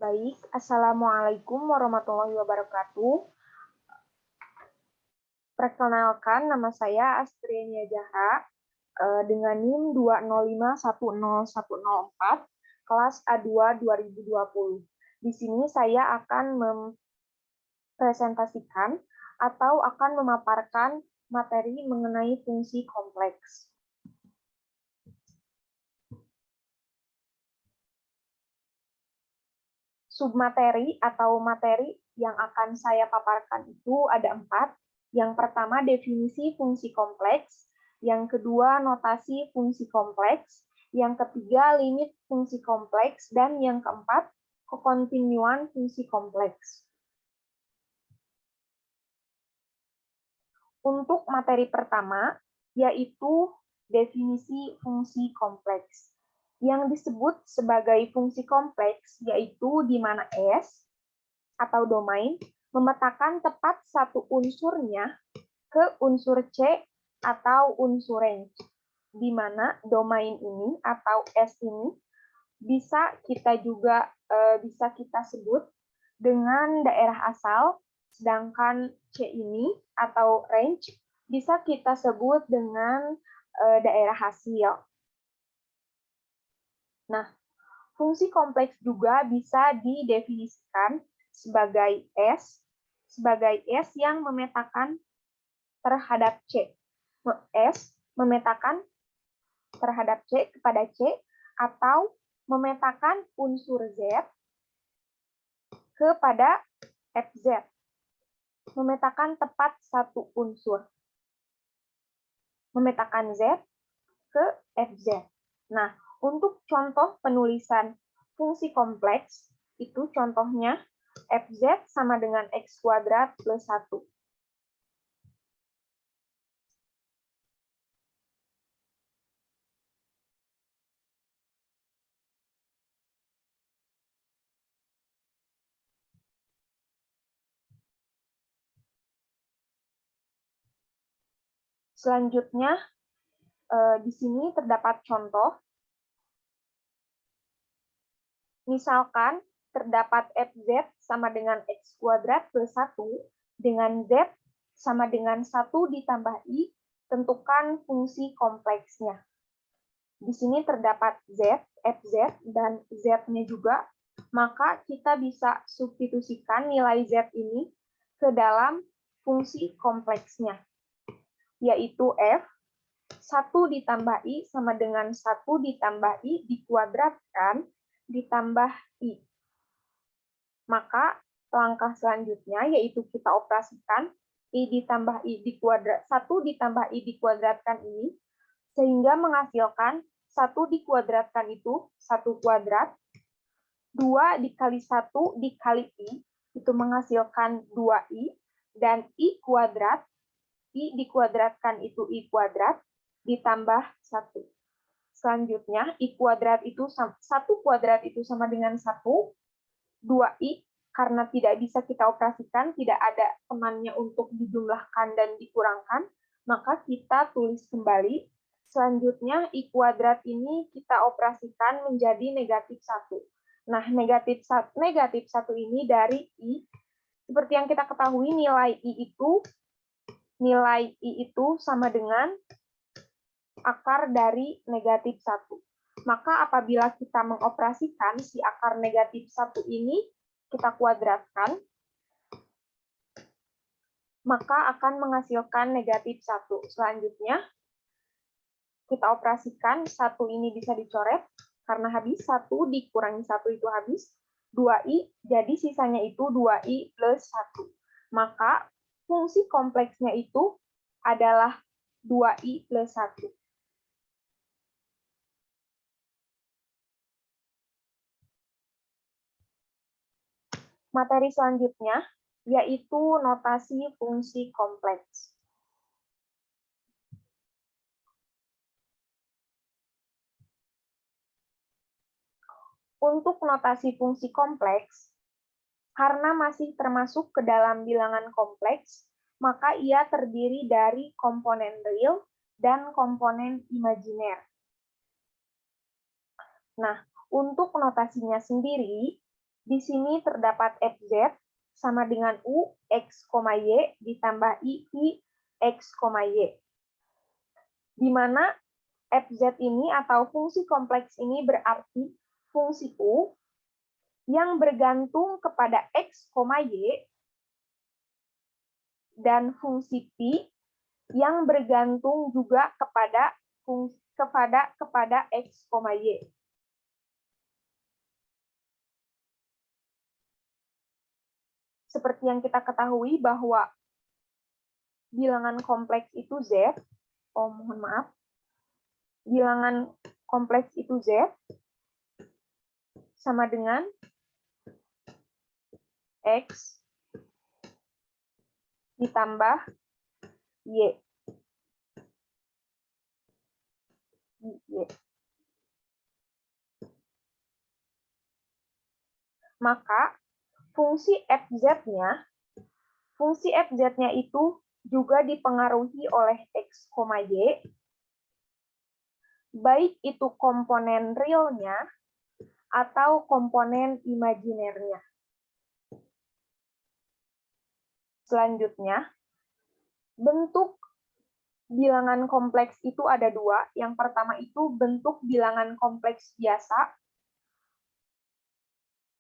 Baik, Assalamualaikum warahmatullahi wabarakatuh. Perkenalkan, nama saya Astriania Jahra dengan NIM 205101004, kelas A2 2020. Di sini saya akan mempresentasikan atau akan memaparkan materi mengenai fungsi kompleks. Submateri atau materi yang akan saya paparkan itu ada 4. Yang pertama, definisi fungsi kompleks. Yang kedua, notasi fungsi kompleks. Yang ketiga, limit fungsi kompleks. Dan yang keempat, kekontinuan fungsi kompleks. Untuk materi pertama, yaitu definisi fungsi kompleks. Yang disebut sebagai fungsi kompleks yaitu di mana S atau domain memetakan tepat satu unsurnya ke unsur C atau unsur range, di mana domain ini atau S ini bisa kita sebut dengan daerah asal, sedangkan C ini atau range bisa kita sebut dengan daerah hasil. Nah, fungsi kompleks juga bisa didefinisikan sebagai S yang memetakan terhadap C. S memetakan terhadap C kepada C atau memetakan unsur Z kepada FZ. Memetakan tepat satu unsur. Memetakan Z ke FZ. Nah, untuk contoh penulisan fungsi kompleks, itu contohnya FZ sama dengan X kuadrat plus 1. Selanjutnya, di sini terdapat contoh. Misalkan terdapat FZ sama dengan X kuadrat plus 1 dengan Z sama dengan 1 ditambah I, tentukan fungsi kompleksnya. Di sini terdapat Z, FZ, dan Z-nya juga, maka kita bisa substitusikan nilai Z ini ke dalam fungsi kompleksnya, yaitu F 1 ditambah I sama dengan 1 ditambah I dikuadratkan ditambah I. Maka langkah selanjutnya yaitu kita operasikan I ditambah I dikuadrat 1 ditambah I dikuadratkan ini, sehingga menghasilkan 1 dikuadratkan itu 1 kuadrat, 2 dikali 1 dikali I, itu menghasilkan 2I, dan I kuadrat, I dikuadratkan itu I kuadrat, ditambah 1. Selanjutnya, I kuadrat itu 1 kuadrat itu sama dengan 1, 2I, karena tidak bisa kita operasikan, tidak ada temannya untuk dijumlahkan dan dikurangkan, maka kita tulis kembali. Selanjutnya, I kuadrat ini kita operasikan menjadi negatif 1. Nah, negatif 1 ini dari I, seperti yang kita ketahui nilai I itu sama dengan akar dari negatif 1. Maka apabila kita mengoperasikan si akar negatif 1 ini, kita kuadratkan, maka akan menghasilkan negatif 1. Selanjutnya, kita operasikan 1 ini bisa dicoret, karena habis 1 dikurangi 1 itu habis, 2I, jadi sisanya itu 2I plus 1. Maka fungsi kompleksnya itu adalah 2I plus 1. Materi selanjutnya yaitu notasi fungsi kompleks. Untuk notasi fungsi kompleks, karena masih termasuk ke dalam bilangan kompleks, maka ia terdiri dari komponen real dan komponen imajiner. Nah, untuk notasinya sendiri, Di sini terdapat fz sama dengan u x, y ditambah i x, y. Di mana fz ini atau fungsi kompleks ini berarti fungsi u yang bergantung kepada x, y dan fungsi pi yang bergantung juga kepada x, y. Seperti yang kita ketahui bahwa bilangan kompleks itu z, mohon maaf, bilangan kompleks itu z sama dengan x ditambah y. Maka fungsi fz-nya itu juga dipengaruhi oleh x, y, baik itu komponen realnya atau komponen imajinernya. Selanjutnya, bentuk bilangan kompleks itu ada dua. Yang pertama itu bentuk bilangan kompleks biasa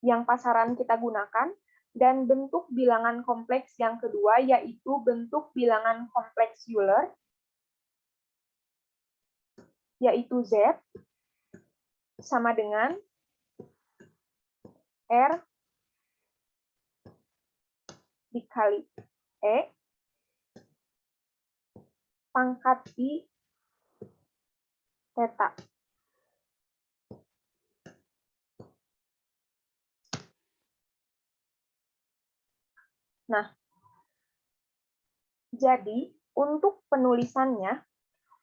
yang pasaran kita gunakan, dan bentuk bilangan kompleks yang kedua yaitu bentuk bilangan kompleks Euler, yaitu Z sama dengan R dikali E pangkat I theta. Nah, jadi untuk penulisannya,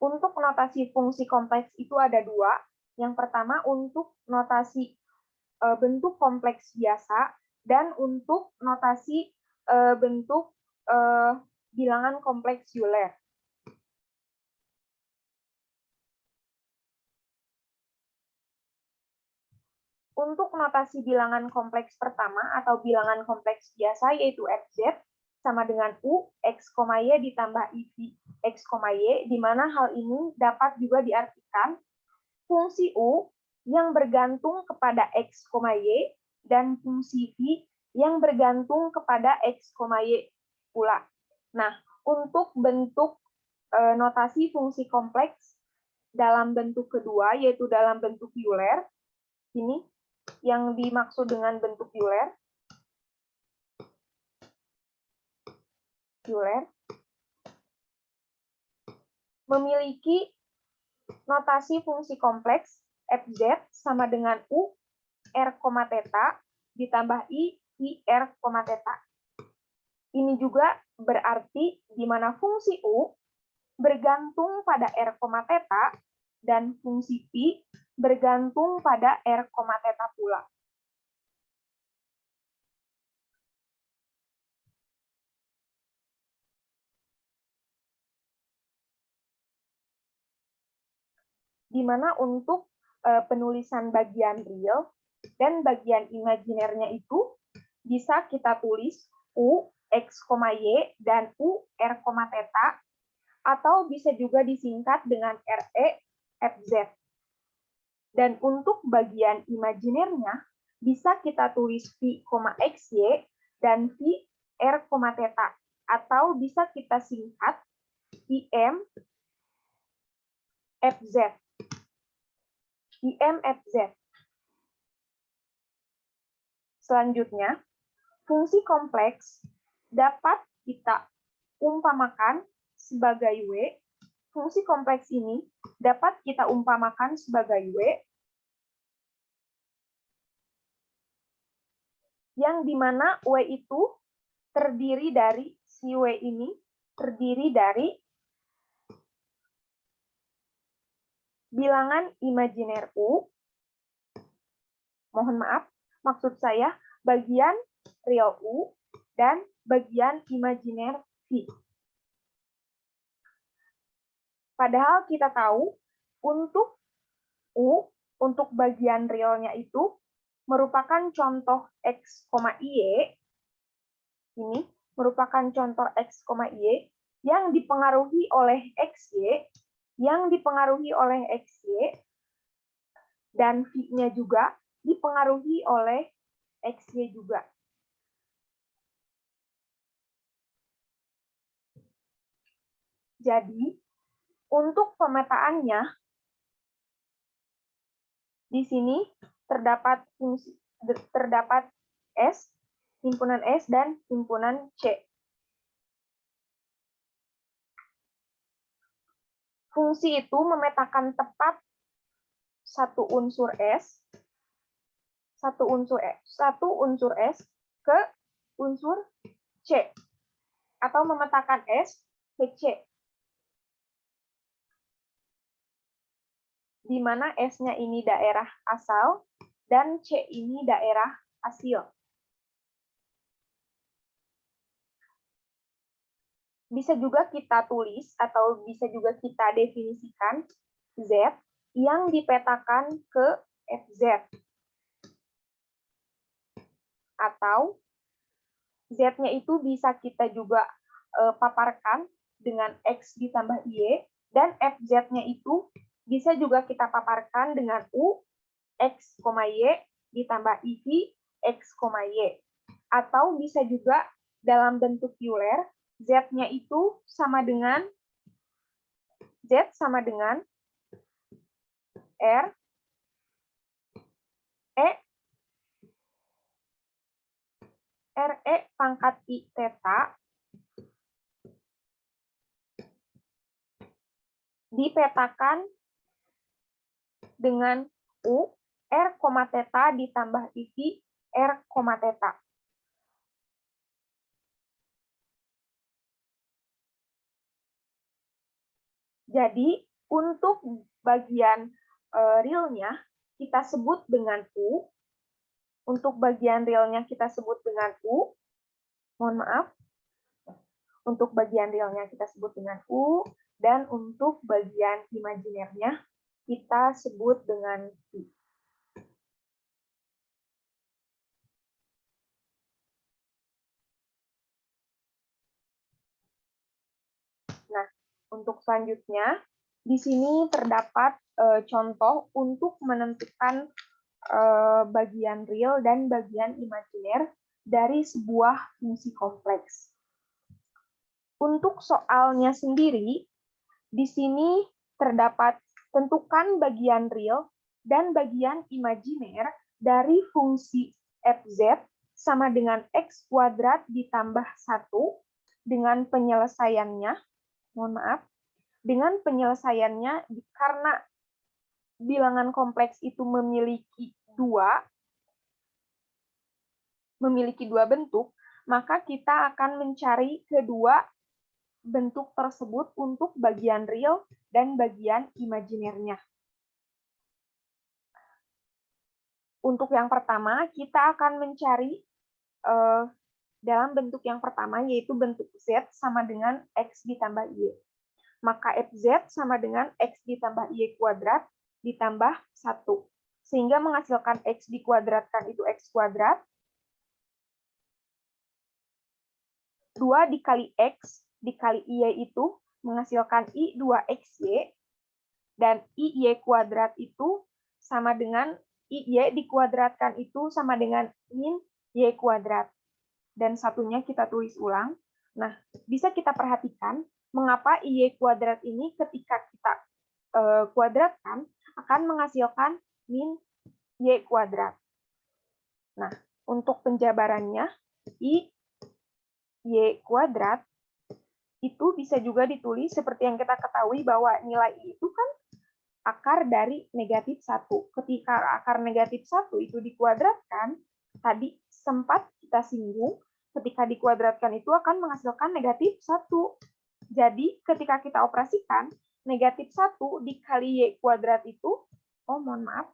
untuk notasi fungsi kompleks itu ada dua. Yang pertama untuk notasi bentuk kompleks biasa, dan untuk notasi bentuk bilangan kompleks Euler. Untuk notasi bilangan kompleks pertama atau bilangan kompleks biasa yaitu fz sama dengan u x, y ditambah i x, y, di mana hal ini dapat juga diartikan fungsi u yang bergantung kepada x, y dan fungsi v yang bergantung kepada x, y pula. Nah, untuk bentuk notasi fungsi kompleks dalam bentuk kedua yaitu dalam bentuk Euler, ini yang dimaksud dengan bentuk Euler memiliki notasi fungsi kompleks fz sama dengan u r, theta ditambah i r, theta. Ini juga berarti di mana fungsi u bergantung pada r, theta dan fungsi pi bergantung pada r, theta pula. Di mana untuk penulisan bagian real dan bagian imajinernya itu bisa kita tulis u x, y dan u r, theta, atau bisa juga disingkat dengan re fz. Dan untuk bagian imajinernya bisa kita tulis v, xy dan v r, theta, atau bisa kita singkat im fz. IMFZ. Selanjutnya, fungsi kompleks dapat kita umpamakan sebagai W. Fungsi kompleks ini dapat kita umpamakan sebagai W, yang dimana W itu terdiri dari, si W ini terdiri dari bilangan imajiner U, mohon maaf, maksud saya bagian real U dan bagian imajiner V. Padahal kita tahu untuk U, untuk bagian realnya itu merupakan contoh X, Y, ini merupakan contoh X, Y yang dipengaruhi oleh XY, yang dipengaruhi oleh XY, dan V-nya juga dipengaruhi oleh XY juga. Jadi, untuk pemetaannya, di sini terdapat S, himpunan S, dan himpunan C. Fungsi itu memetakan tepat satu unsur S ke unsur C, atau memetakan S ke C, di mana S-nya ini daerah asal dan C ini daerah hasil. Bisa juga kita tulis atau bisa juga kita definisikan Z yang dipetakan ke FZ. Atau Z-nya itu bisa kita juga paparkan dengan X ditambah Y, dan FZ-nya itu bisa juga kita paparkan dengan U, X, Y ditambah IV, X, Y. Atau bisa juga dalam bentuk Euler, Z-nya itu sama dengan Z sama dengan R, E, RE pangkat I theta dipetakan dengan U, R, theta ditambah IV, R, theta. Jadi, untuk bagian realnya kita sebut dengan U. Untuk bagian realnya kita sebut dengan U. Mohon maaf. Untuk bagian realnya kita sebut dengan U. Dan untuk bagian imajinernya kita sebut dengan I. Nah, untuk selanjutnya, di sini terdapat contoh untuk menentukan bagian real dan bagian imajiner dari sebuah fungsi kompleks. Untuk soalnya sendiri, di sini terdapat tentukan bagian real dan bagian imajiner dari fungsi fz sama dengan x kuadrat ditambah 1 dengan penyelesaiannya, mohon maaf, dengan penyelesaiannya karena bilangan kompleks itu memiliki dua bentuk, maka kita akan mencari kedua bentuk tersebut untuk bagian real dan bagian imajinernya. Untuk yang pertama, kita akan mencari dalam bentuk yang pertama, yaitu bentuk Z sama dengan X ditambah Y. Maka FZ sama dengan X ditambah Y kuadrat ditambah 1. Sehingga menghasilkan X dikuadratkan itu X kuadrat. 2 dikali X dikali Y itu menghasilkan I 2XY. Dan IY kuadrat itu sama dengan IY dikuadratkan itu sama dengan min Y kuadrat. Dan satunya kita tulis ulang. Nah, bisa kita perhatikan mengapa IY kuadrat ini ketika kita kuadratkan akan menghasilkan min Y kuadrat. Nah, untuk penjabarannya, Y kuadrat itu bisa juga ditulis seperti yang kita ketahui bahwa nilai I itu kan akar dari negatif 1. Ketika akar negatif 1 itu dikuadratkan, tadi sempat kita singgung, ketika dikuadratkan itu akan menghasilkan negatif 1. Jadi, ketika kita operasikan, negatif 1 dikali Y kuadrat itu, mohon maaf.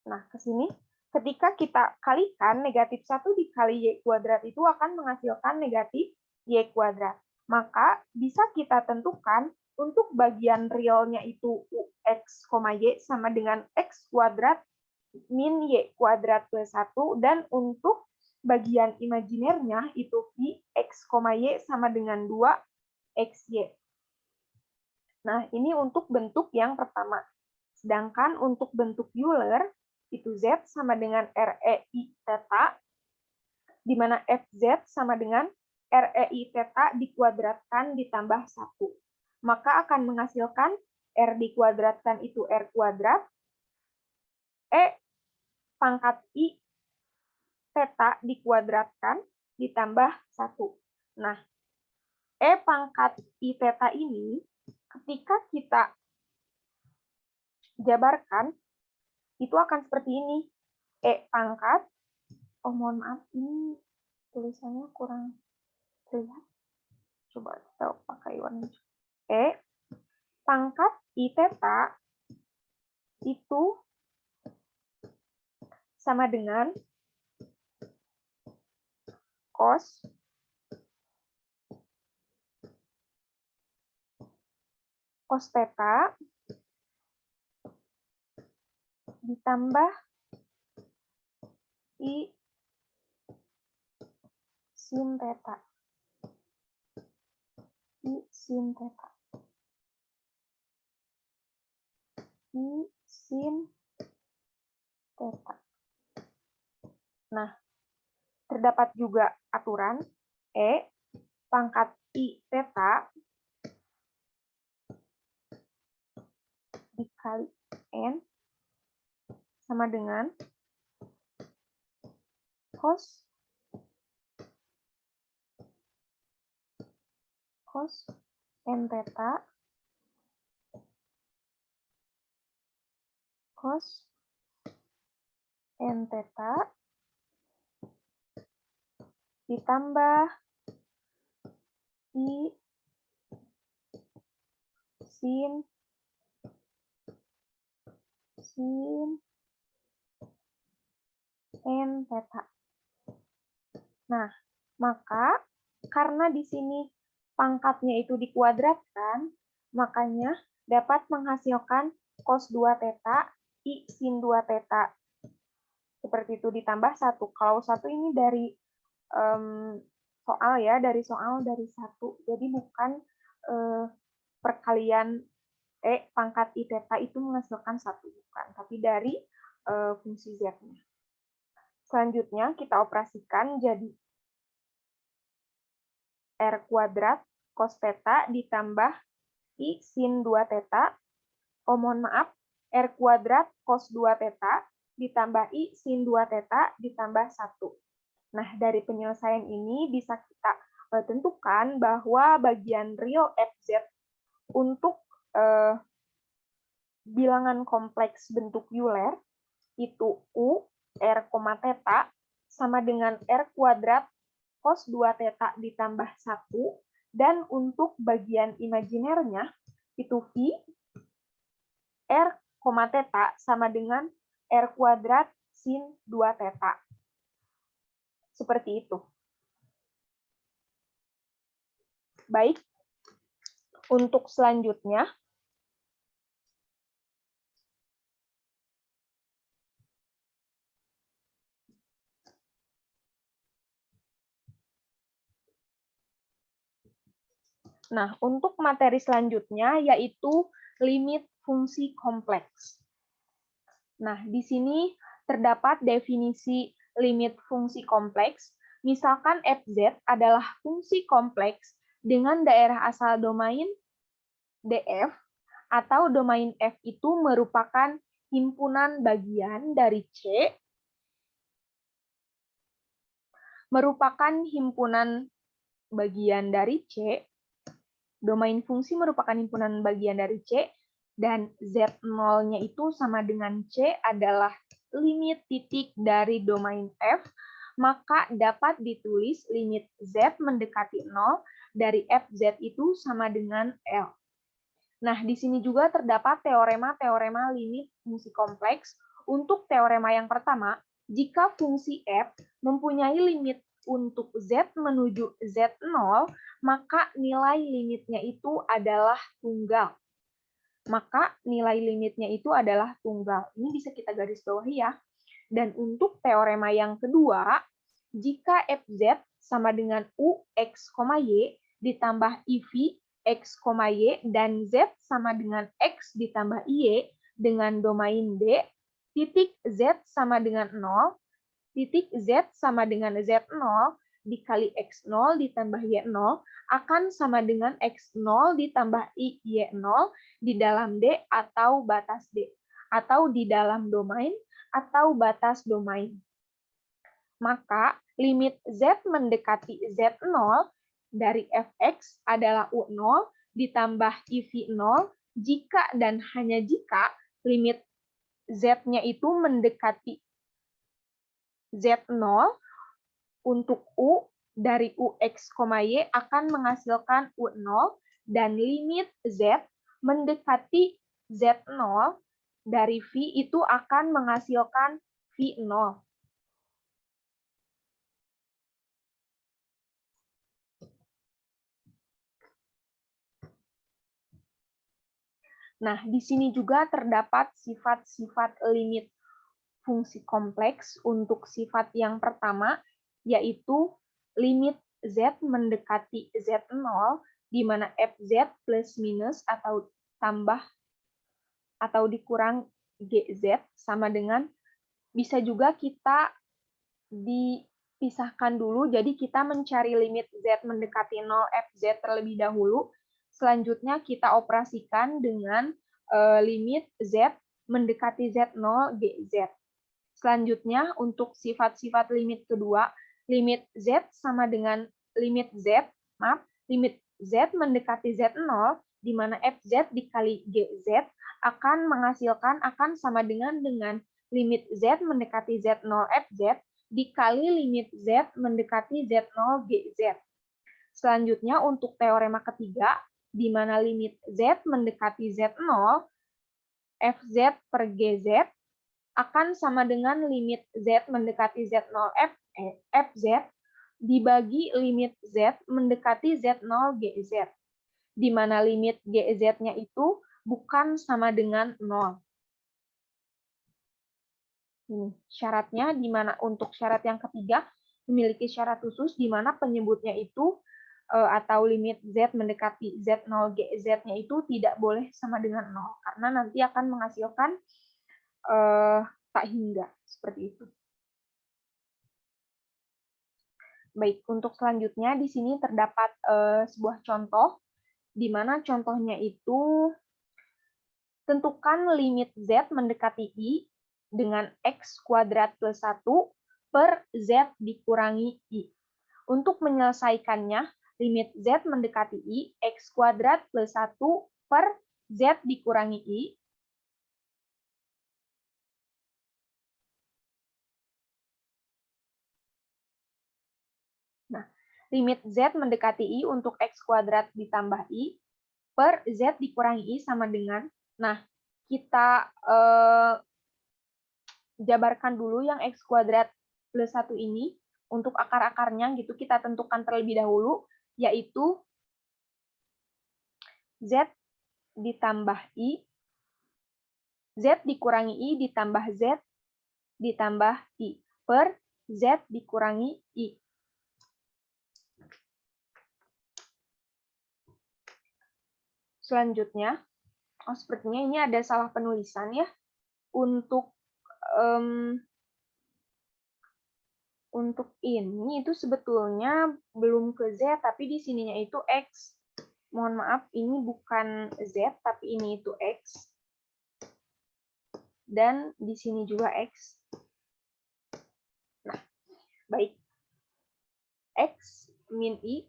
Nah, ke sini, ketika kita kalikan, negatif 1 dikali Y kuadrat itu akan menghasilkan negatif Y kuadrat. Maka, bisa kita tentukan untuk bagian realnya itu ux, y sama dengan x kuadrat min y kuadrat plus 1, dan untuk bagian imajinernya itu v x, y sama dengan 2xy. Nah, ini untuk bentuk yang pertama. Sedangkan untuk bentuk Euler, itu z sama dengan REI theta, di mana fz sama dengan REI theta dikuadratkan ditambah 1. Maka akan menghasilkan R dikuadratkan itu R kuadrat, E pangkat I theta dikuadratkan ditambah 1. Nah, E pangkat I theta ini, ketika kita jabarkan, itu akan seperti ini. E pangkat, mohon maaf, ini tulisannya kurang terlihat. Coba kita pakai warna. E pangkat I theta itu sama dengan cos theta ditambah I sin theta. I sin theta. I sin theta. Nah, terdapat juga aturan E pangkat I theta dikali N sama dengan cos N theta cos N theta ditambah I sin N theta. Nah, maka karena di sini pangkatnya itu dikuadratkan, makanya dapat menghasilkan cos 2 theta, I sin 2 theta. Seperti itu ditambah 1. Kalau 1 ini dari soal ya, dari 1. Jadi bukan perkalian E pangkat I theta itu menghasilkan 1, bukan, tapi dari fungsi Z-nya. Selanjutnya kita operasikan jadi R kuadrat cos theta ditambah I sin 2 theta. Mohon maaf, R kuadrat cos 2 theta ditambah I sin 2 theta ditambah 1. Nah, dari penyelesaian ini bisa kita tentukan bahwa bagian real Fz untuk bilangan kompleks bentuk Euler itu U R, theta sama dengan R kuadrat cos 2 theta ditambah 1, dan untuk bagian imajinernya itu V R, theta sama dengan R kuadrat sin 2 theta. Seperti itu. Baik, untuk selanjutnya, nah, untuk materi selanjutnya yaitu limit fungsi kompleks. Nah, di sini terdapat definisi limit fungsi kompleks. Misalkan Fz adalah fungsi kompleks dengan daerah asal domain df, atau domain F itu merupakan himpunan bagian dari C, domain fungsi merupakan himpunan bagian dari C, dan Z0-nya itu sama dengan C adalah limit titik dari domain F, maka dapat ditulis limit Z mendekati 0 dari Fz itu sama dengan L. Nah, di sini juga terdapat teorema limit fungsi kompleks. Untuk teorema yang pertama, jika fungsi F mempunyai limit untuk Z menuju Z0, maka nilai limitnya itu adalah tunggal. Maka nilai limitnya itu adalah tunggal. Ini bisa kita garis bawahi ya. Dan untuk teorema yang kedua, jika Fz sama dengan U X, Y ditambah IV X, Y dan Z sama dengan X ditambah Y dengan domain D, titik Z sama dengan 0, titik Z sama dengan Z0 dikali X0 ditambah Y0 akan sama dengan X0 ditambah Y0 di dalam D atau batas D, atau di dalam domain atau batas domain. Maka limit Z mendekati Z0 dari Fx adalah U0 ditambah IV0 jika dan hanya jika limit Z-nya itu mendekati Z0 untuk U dari UX, Y akan menghasilkan U0 dan limit Z mendekati Z0 dari V itu akan menghasilkan V0. Nah, di sini juga terdapat sifat-sifat limit fungsi kompleks untuk sifat yang pertama, yaitu limit Z mendekati Z0, di mana Fz plus minus atau tambah atau dikurang GZ sama dengan, bisa juga kita dipisahkan dulu, jadi kita mencari limit Z mendekati 0 Fz terlebih dahulu, selanjutnya kita operasikan dengan limit Z mendekati Z0 GZ. Selanjutnya, untuk sifat-sifat limit kedua, limit Z sama dengan limit Z mendekati Z0, di mana Fz dikali GZ akan sama dengan limit Z mendekati Z0 Fz dikali limit Z mendekati Z0 GZ. Selanjutnya, untuk teorema ketiga, di mana limit Z mendekati Z0, Fz per GZ akan sama dengan limit Z mendekati Z0 Fz dibagi limit Z mendekati Z0 GZ, di mana limit GZ-nya itu bukan sama dengan 0. Ini syaratnya, di mana untuk syarat yang ketiga memiliki syarat khusus di mana penyebutnya itu atau limit Z mendekati Z0 GZ-nya itu tidak boleh sama dengan 0, karena nanti akan menghasilkan tak hingga, seperti itu. Baik, untuk selanjutnya di sini terdapat sebuah contoh, di mana contohnya itu tentukan limit Z mendekati I dengan X kuadrat plus 1 per Z dikurangi I. Untuk menyelesaikannya, limit Z mendekati I, X kuadrat plus 1 per Z dikurangi I, nah, limit Z mendekati I untuk X kuadrat ditambah I per Z dikurangi I sama dengan, nah, kita jabarkan dulu yang X kuadrat plus 1 ini, untuk akar-akarnya gitu kita tentukan terlebih dahulu, yaitu Z ditambah I, Z dikurangi I ditambah Z ditambah I per Z dikurangi I. Selanjutnya, sepertinya ini ada salah penulisan ya. Untuk ini itu sebetulnya belum ke Z, tapi di sininya itu X. Mohon maaf, ini bukan Z, tapi ini itu X. Dan di sini juga X. Nah, baik. X min I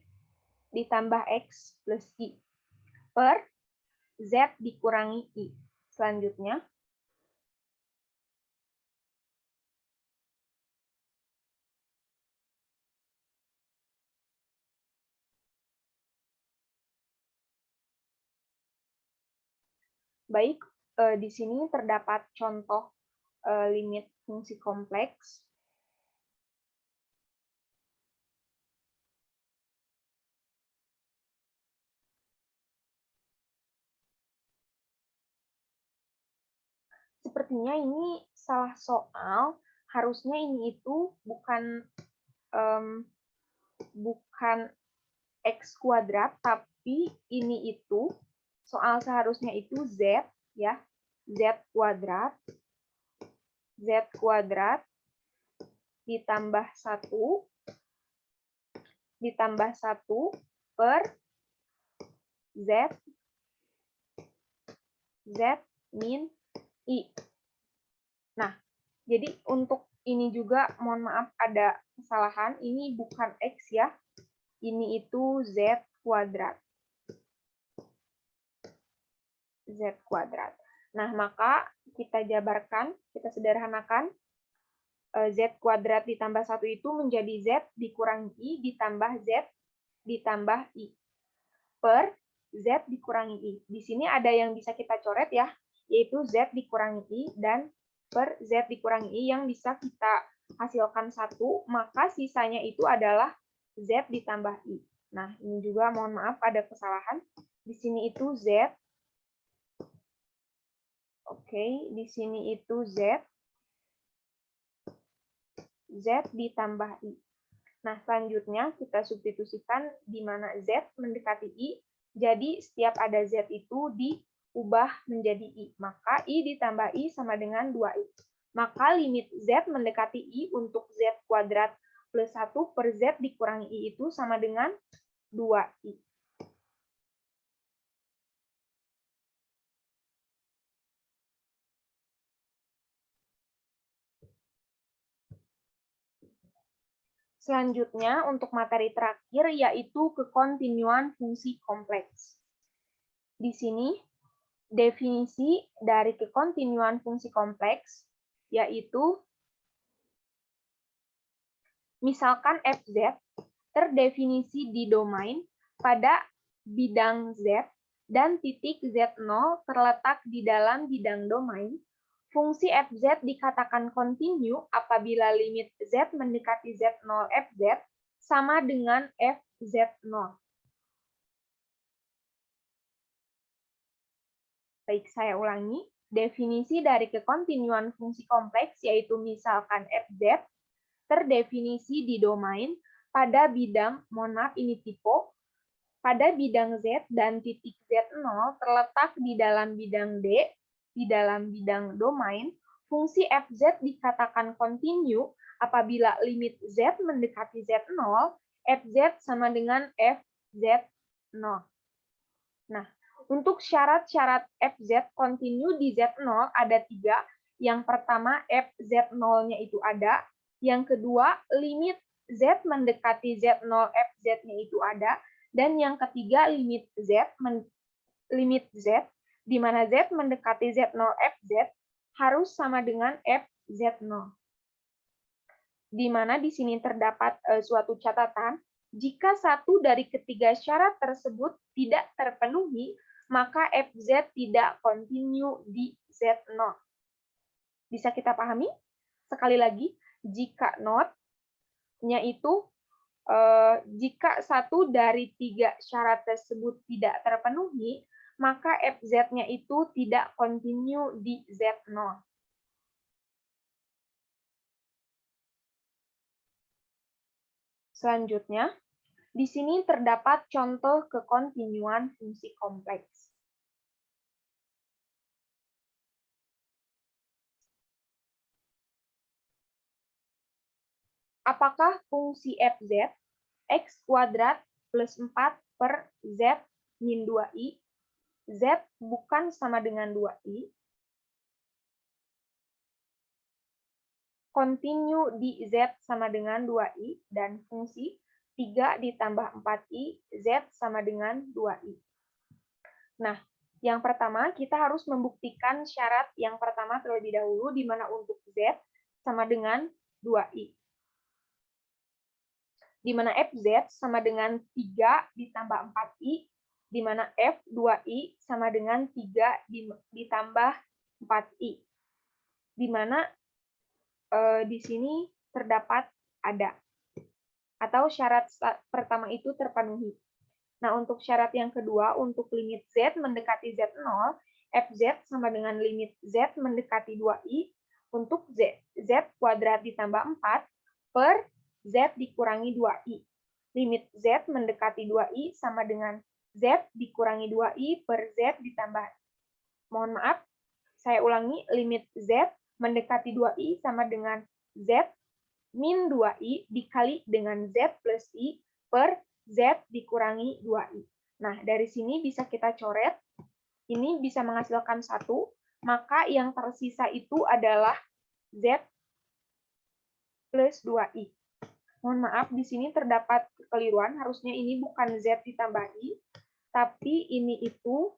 ditambah X plus I per Z dikurangi I. Selanjutnya, baik, di sini terdapat contoh limit fungsi kompleks. sepertinya ini salah soal. Harusnya ini itu bukan X kuadrat, tapi ini itu soal seharusnya itu Z, ya. Z kuadrat ditambah 1 per Z min I. Nah, jadi untuk ini juga mohon maaf ada kesalahan, ini bukan X ya, ini itu Z kuadrat. Nah, maka kita jabarkan, kita sederhanakan, Z kuadrat ditambah 1 itu menjadi Z dikurangi I ditambah Z ditambah I per Z dikurangi I. Di sini ada yang bisa kita coret ya, yaitu Z dikurangi I dan per Z dikurangi I yang bisa kita hasilkan 1, maka sisanya itu adalah Z ditambah I. Nah, ini juga mohon maaf ada kesalahan. Di sini itu Z. Oke, di sini itu Z ditambah I. Nah, selanjutnya kita substitusikan di mana Z mendekati I. Jadi, setiap ada Z itu diubah menjadi I. Maka I ditambah I sama dengan 2I. Maka limit Z mendekati I untuk Z kuadrat plus 1 per Z dikurangi I itu sama dengan 2I. Selanjutnya, untuk materi terakhir, yaitu kekontinuan fungsi kompleks. Di sini, definisi dari kekontinuan fungsi kompleks, yaitu, misalkan Fz terdefinisi di domain pada bidang Z, dan titik Z0 terletak di dalam bidang domain, fungsi Fz dikatakan kontinu apabila limit Z mendekati Z0 Fz sama dengan Fz0. Baik, saya ulangi. Definisi dari kekontinuan fungsi kompleks yaitu misalkan Fz terdefinisi di domain pada bidang, mohon maaf ini typo, pada bidang Z dan titik Z0 terletak di dalam bidang D, di dalam bidang domain, fungsi Fz dikatakan kontinu apabila limit Z mendekati Z0, Fz sama dengan Fz0. Nah, untuk syarat-syarat Fz kontinu di Z0 ada 3. Yang pertama, Fz0-nya itu ada. Yang kedua, limit Z mendekati Z0 Fz-nya itu ada. Dan yang ketiga, limit Z, di mana Z mendekati Z0 Fz harus sama dengan Fz0. Di mana di sini terdapat suatu catatan, jika satu dari ketiga syarat tersebut tidak terpenuhi, maka Fz tidak kontinu di Z0. Bisa kita pahami? Sekali lagi, jika not-nya itu jika satu dari 3 syarat tersebut tidak terpenuhi, maka Fz-nya itu tidak kontinu di Z0. Selanjutnya, di sini terdapat contoh kekontinuan fungsi kompleks. Apakah fungsi Fz X kuadrat plus 4 per Z min 2I, Z bukan sama dengan 2I, kontinu di Z sama dengan 2I, dan fungsi 3 ditambah 4I, Z sama dengan 2I. Nah, yang pertama kita harus membuktikan syarat yang pertama terlebih dahulu, di mana untuk Z sama dengan 2I. Di mana Fz sama dengan 3 ditambah 4I, di mana F2I sama dengan 3 ditambah 4I. Di mana di sini terdapat ada. Atau syarat pertama itu terpenuhi. Nah, untuk syarat yang kedua, untuk limit Z mendekati Z0, fz sama dengan limit z mendekati 2i untuk z kuadrat ditambah 4 per z dikurangi 2i. Limit z mendekati 2i sama dengan z dikurangi 2i per z ditambah. Mohon maaf, saya ulangi, limit z mendekati 2i sama dengan z min 2i dikali dengan z plus i per z dikurangi 2i. Nah, dari sini bisa kita coret. Ini bisa menghasilkan 1, maka yang tersisa itu adalah z plus 2i. Mohon maaf, di sini terdapat kekeliruan. Harusnya ini bukan z ditambah i, tapi ini itu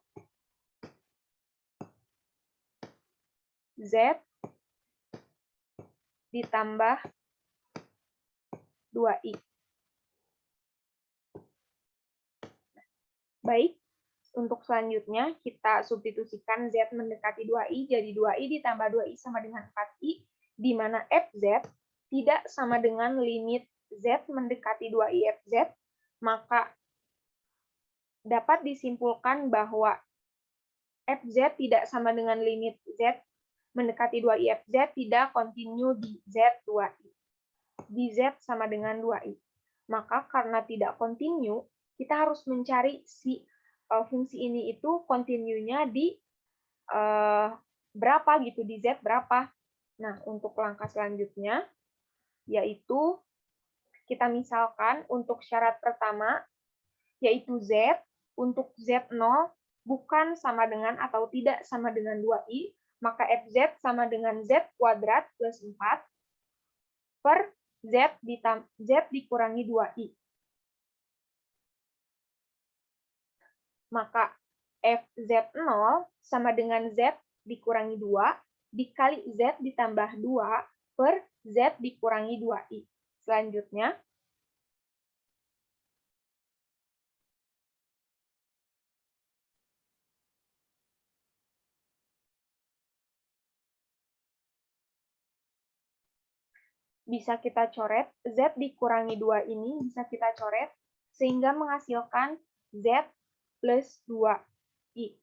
z ditambah 2i. Baik, untuk selanjutnya kita substitusikan z mendekati 2i, jadi 2i ditambah 2i sama dengan 4i, di mana fz tidak sama dengan limit z mendekati 2i fz, maka dapat disimpulkan bahwa fz tidak sama dengan limit z mendekati 2i fz tidak kontinu di z2i. Di z sama dengan 2i. Maka karena tidak kontinu, kita harus mencari si fungsi ini itu kontinunya di berapa gitu, di z berapa. Nah, untuk langkah selanjutnya, yaitu kita misalkan untuk syarat pertama, yaitu z, untuk z0 bukan sama dengan atau tidak sama dengan 2i, maka fz sama dengan z kuadrat plus 4 per z dikurangi 2i. Maka fz0 sama dengan z dikurangi 2 dikali z ditambah 2 per z dikurangi 2i. Selanjutnya, bisa kita coret, z dikurangi 2 ini bisa kita coret, sehingga menghasilkan z plus 2i.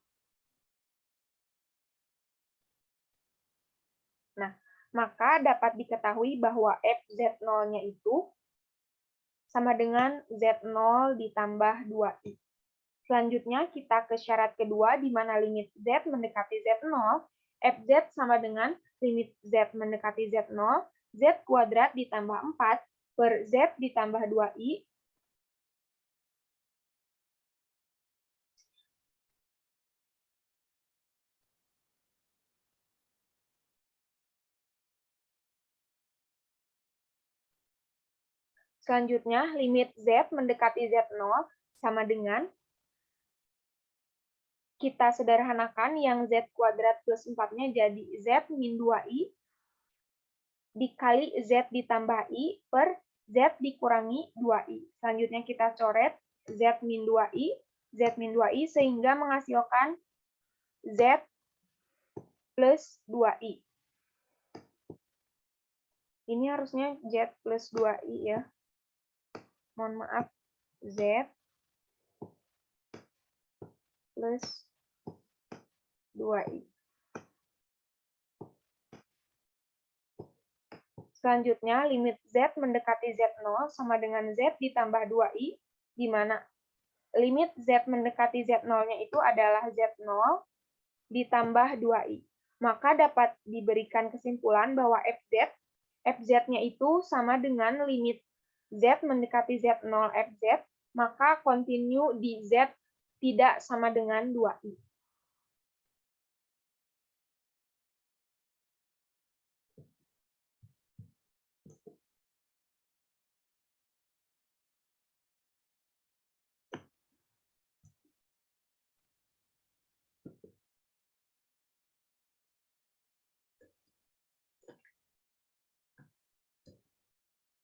Nah, maka dapat diketahui bahwa fz0-nya itu sama dengan z0 ditambah 2i. Selanjutnya, kita ke syarat kedua, di mana limit z mendekati z0, fz sama dengan limit z mendekati z0, z kuadrat ditambah 4 per z ditambah 2i, selanjutnya, limit z mendekati z0 sama dengan, kita sederhanakan yang z kuadrat plus 4-nya jadi z min 2i dikali z ditambah i per z dikurangi 2i. Selanjutnya kita coret z min 2i sehingga menghasilkan z plus 2i. Ini harusnya z plus 2i ya. Mohon maaf, z plus 2i. Selanjutnya, limit z mendekati z0 sama dengan z ditambah 2i, di mana limit z mendekati z0-nya itu adalah z0 ditambah 2i. Maka dapat diberikan kesimpulan bahwa fz-nya itu sama dengan limit z mendekati z0 fz, maka kontinu di z tidak sama dengan 2i.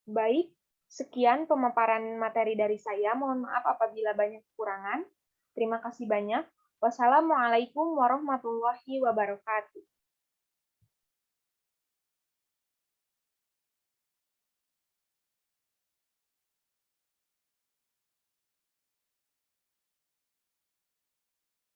Baik, sekian pemaparan materi dari saya. Mohon maaf apabila banyak kekurangan. Terima kasih banyak. Wassalamualaikum warahmatullahi wabarakatuh.